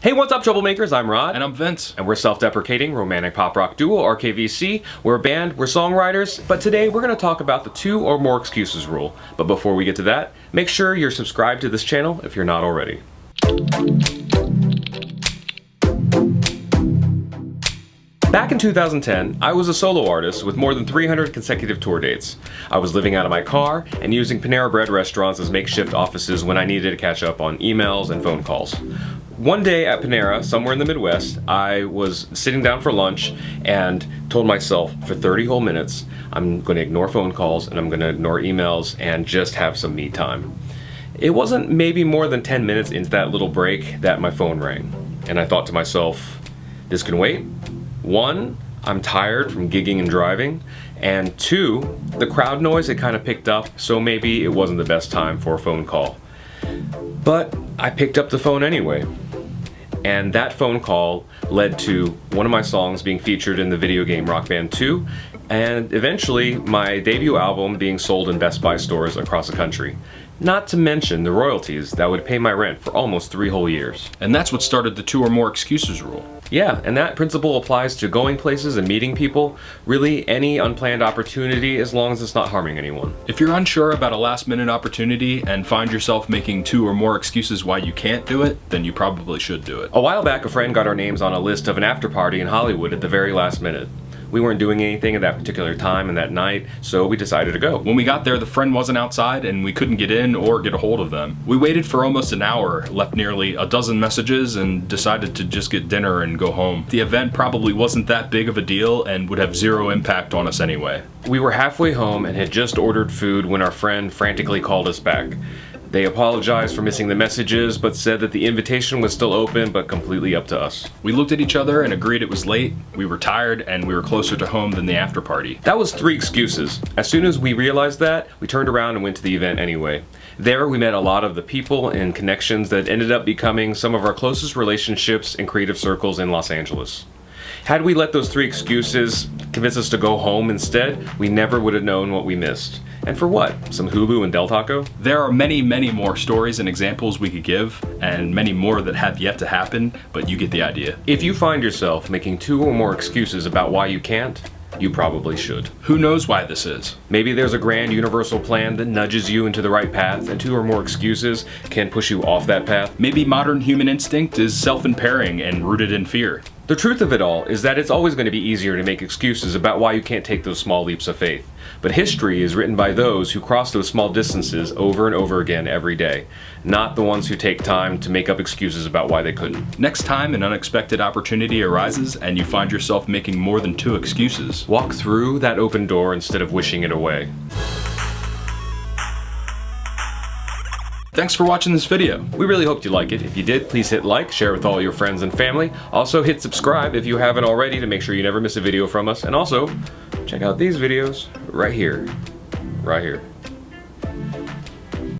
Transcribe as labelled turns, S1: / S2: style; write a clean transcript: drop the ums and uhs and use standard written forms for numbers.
S1: Hey, what's up, troublemakers? I'm Rod.
S2: And I'm Vince.
S1: And we're Self-Deprecating romantic pop rock duo, RKVC. We're a band, we're songwriters, but today we're going to talk about the 2 or more excuses rule. But before we get to that, make sure you're subscribed to this channel if you're not already. Back in 2010, I was a solo artist with more than 300 consecutive tour dates. I was living out of my car and using Panera Bread restaurants as makeshift offices when I needed to catch up on emails and phone calls. One day at Panera, somewhere in the Midwest, I was sitting down for lunch and told myself for 30 whole minutes, I'm going to ignore phone calls and I'm going to ignore emails and just have some me time. It wasn't maybe more than 10 minutes into that little break that my phone rang. And I thought to myself, this can wait. 1, I'm tired from gigging and driving, and 2, the crowd noise had kind of picked up, so maybe it wasn't the best time for a phone call. But I picked up the phone anyway, and that phone call led to one of my songs being featured in the video game Rock Band 2, and eventually my debut album being sold in Best Buy stores across the country. Not to mention the royalties that would pay my rent for almost 3 whole years.
S2: And that's what started the 2 or more excuses rule.
S1: Yeah, and that principle applies to going places and meeting people, really any unplanned opportunity as long as it's not harming anyone.
S2: If you're unsure about a last-minute opportunity and find yourself making 2 or more excuses why you can't do it, then you probably should do it.
S1: A while back, a friend got our names on a list of an after party in Hollywood at the very last minute. We weren't doing anything at that particular time and that night, so we decided to go.
S2: When we got there, the friend wasn't outside and we couldn't get in or get a hold of them. We waited for almost an hour, left nearly a dozen messages, and decided to just get dinner and go home. The event probably wasn't that big of a deal and would have 0 impact on us anyway.
S1: We were halfway home and had just ordered food when our friend frantically called us back. They apologized for missing the messages, but said that the invitation was still open, but completely up to us.
S2: We looked at each other and agreed it was late, we were tired, and we were closer to home than the after party.
S1: That was 3 excuses. As soon as we realized that, we turned around and went to the event anyway. There, we met a lot of the people and connections that ended up becoming some of our closest relationships in creative circles in Los Angeles. Had we let those 3 excuses convince us to go home instead, we never would have known what we missed. And for what? Some Hulu and Del Taco?
S2: There are many, many more stories and examples we could give, and many more that have yet to happen, but you get the idea.
S1: If you find yourself making 2 or more excuses about why you can't, you probably should.
S2: Who knows why this is?
S1: Maybe there's a grand universal plan that nudges you into the right path, and 2 or more excuses can push you off that path.
S2: Maybe modern human instinct is self-impairing and rooted in fear.
S1: The truth of it all is that it's always going to be easier to make excuses about why you can't take those small leaps of faith. But history is written by those who cross those small distances over and over again every day, not the ones who take time to make up excuses about why they couldn't.
S2: Next time an unexpected opportunity arises and you find yourself making more than 2 excuses,
S1: walk through that open door instead of wishing it away.
S2: Thanks for watching this video.
S1: We really hoped you like it. If you did, please hit like, share with all your friends and family. Also hit subscribe if you haven't already to make sure you never miss a video from us. And also, check out these videos right here. Right here.